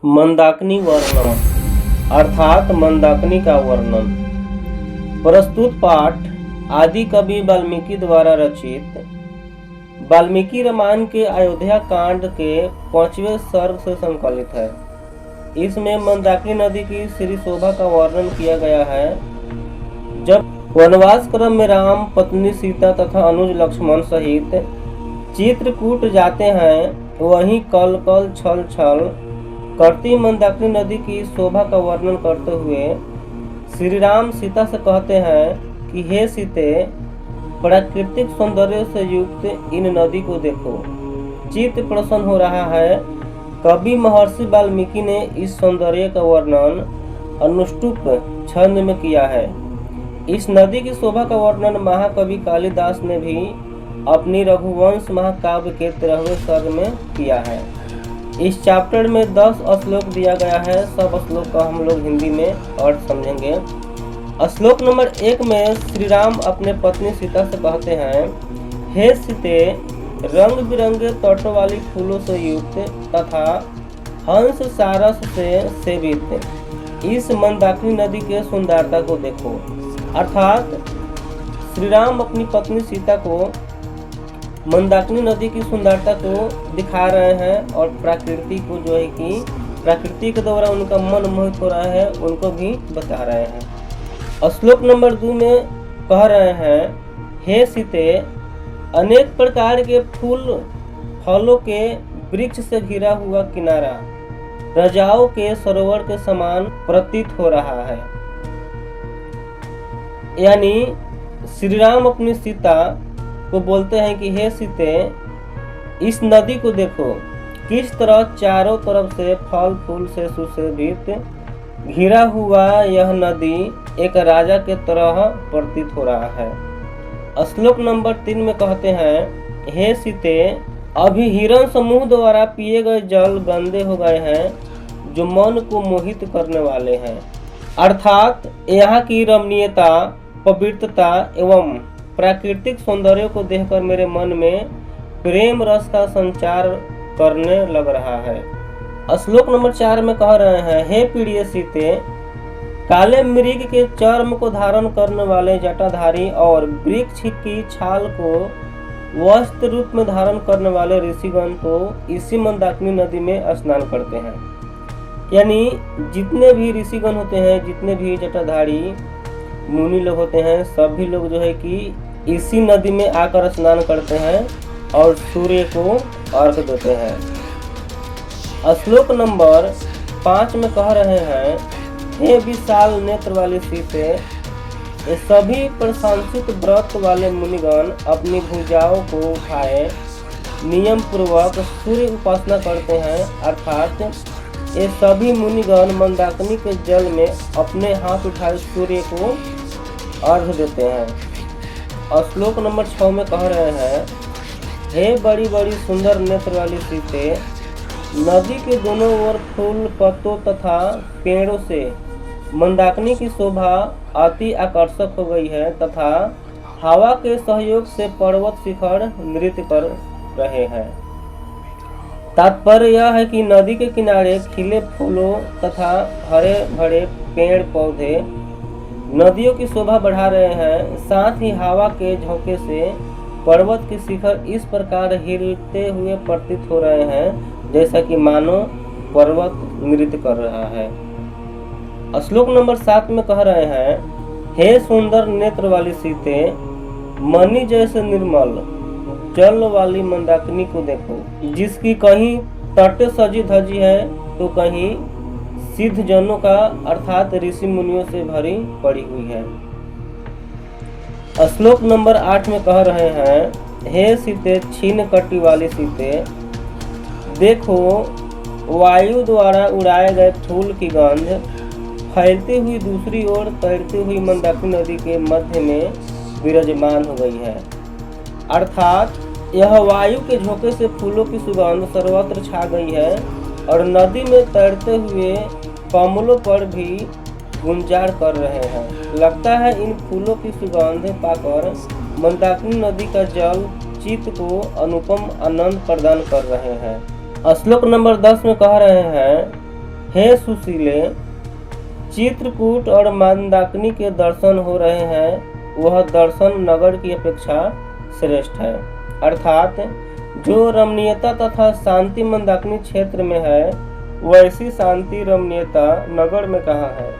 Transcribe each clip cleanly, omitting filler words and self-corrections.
मंदाकिनी वर्णन अर्थात मंदाकिनी का वर्णन। प्रस्तुत पाठ आदि कवि वाल्मीकि द्वारा रचित वाल्मीकि रामायण के अयोध्या कांड के 5वें सर्ग से संकलित है। इसमें मंदाकिनी नदी की श्री शोभा का वर्णन किया गया है। जब वनवास क्रम में राम पत्नी सीता तथा अनुज लक्ष्मण सहित चित्रकूट जाते हैं, वहीं कल कल छल छल करती मंदाकिनी नदी की शोभा का वर्णन करते हुए श्री राम सीता से कहते हैं कि हे सीते, प्राकृतिक सौंदर्य से युक्त इन नदी को देखो, चित्त प्रसन्न हो रहा है। कवि महर्षि वाल्मीकि ने इस सौंदर्य का वर्णन अनुष्टुप छंद में किया है। इस नदी की शोभा का वर्णन महाकवि कालिदास ने भी अपनी रघुवंश महाकाव्य के 13वें सर्ग में किया है। इस चैप्टर में 10 श्लोक दिया गया है। सब श्लोक का हम लोग हिंदी में अर्थ समझेंगे। श्लोक नंबर 1 में श्री राम अपने पत्नी सीता से कहते हैं, हे सीते, रंग बिरंगे तटों वाली फूलों से युक्त तथा हंस सारस से सेवित इस मंदाकिनी नदी के सुंदरता को देखो। अर्थात श्री राम अपनी पत्नी सीता को मंदाकिनी नदी की सुंदरता को दिखा रहे हैं और प्रकृति को जो है कि प्रकृति के द्वारा उनका मन मोहित हो रहा है, उनको भी बता रहे हैं। श्लोक नंबर 2 में कह रहे हैं, हे सीते, अनेक प्रकार के फूल फलों के वृक्ष से घिरा हुआ किनारा रजाओं के सरोवर के समान प्रतीत हो रहा है। यानी श्री राम अपनी सीता को बोलते हैं कि हे सीते, इस नदी को देखो, किस तरह चारों तरफ से फल फूल से सुशोभित घिरा हुआ यह नदी एक राजा के तरह प्रतीत हो रहा है। श्लोक नंबर 3 में कहते हैं, हे सीते, अभी हिरण समूह द्वारा पिए गए जल गंदे हो गए हैं, जो मन को मोहित करने वाले हैं। अर्थात यहाँ की रमणीयता, पवित्रता एवं प्राकृतिक सौंदर्य को देखकर मेरे मन में प्रेम रस का संचार करने लग रहा है। श्लोक नंबर 4 में कह रहे हैं, हे प्रिय सीते, काले मृग के चर्म को धारण करने वाले जटाधारी और वृक्ष की छाल को वस्त्र रूप में धारण करने वाले ऋषिगण तो इसी मंदाकिनी नदी में स्नान करते हैं। यानी जितने भी ऋषिगण होते हैं, जितने भी जटाधारी मुनि लोग होते हैं, सभी लोग जो है कि इसी नदी में आकर स्नान करते हैं और सूर्य को अर्घ्य देते हैं। श्लोक नंबर 5 में कह रहे हैं, हे विशाल नेत्र वाली सीते, ये सभी प्रशंसित व्रत वाले मुनिगण अपनी भुजाओं को उठाए नियम पूर्वक सूर्य उपासना करते हैं। अर्थात ये सभी मुनिगण मंदाकिनी के जल में अपने हाथ उठाए सूर्य को अर्घ्य देते हैं। और श्लोक नंबर 6 में कह रहे हैं, हे बड़ी बड़ी सुंदर नेत्र वाली सीते, नदी के दोनों ओर फूल पत्तों तथा पेड़ों से मंदाकिनी की शोभा अति आकर्षक हो गई है तथा हवा के सहयोग से पर्वत शिखर नृत्य कर रहे हैं। तात्पर्य यह है कि नदी के किनारे खिले फूलों तथा हरे भरे पेड़ पौधे नदियों की शोभा बढ़ा रहे हैं। साथ ही हवा के झोंके से पर्वत के शिखर इस प्रकार हिलते हुए प्रतीत हो रहे हैं जैसा कि मानो पर्वत नृत्य कर रहा है। श्लोक नंबर 7 में कह रहे हैं, हे सुंदर नेत्र वाली सीते, मणि जैसे निर्मल जल वाली मंदाकिनी को देखो, जिसकी कहीं तट सजी धजी है तो कहीं सिद्ध जनों का अर्थात ऋषि मुनियों से भरी पड़ी हुई है। श्लोक नंबर 8 में कह रहे हैं, हे सीते, छीन कटी वाली सीते, देखो, वायु द्वारा उड़ाए गए फूल की गंध फैलती हुई दूसरी ओर तैरती हुई मंदाकिनी नदी के मध्य में विराजमान हो गई है। अर्थात यह वायु के झोंके से फूलों की सुगंध सर्वत्र छा गई है और नदी में तैरते हुए कमलों पर भी गुंजार कर रहे हैं। लगता है इन फूलों की सुगंध पाकर मंदाकिनी नदी का जल चित्त को अनुपम आनंद प्रदान कर रहे हैं। श्लोक नंबर 10 में कह रहे हैं, हे सुशीले, चित्रकूट और मंदाकिनी के दर्शन हो रहे हैं, वह दर्शन नगर की अपेक्षा श्रेष्ठ है। अर्थात जो रमणीयता तथा शांति मंदाकिनी क्षेत्र में है, वैसी शांति रमणीयता नगर में कहाँ है,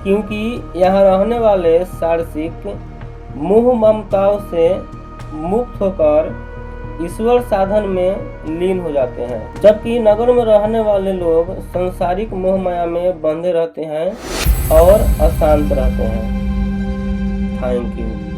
क्योंकि यहाँ रहने वाले सारसिक मोह ममताओं से मुक्त होकर ईश्वर साधन में लीन हो जाते हैं, जबकि नगर में रहने वाले लोग संसारिक मोह माया में बंधे रहते हैं और अशांत रहते हैं। Thank you.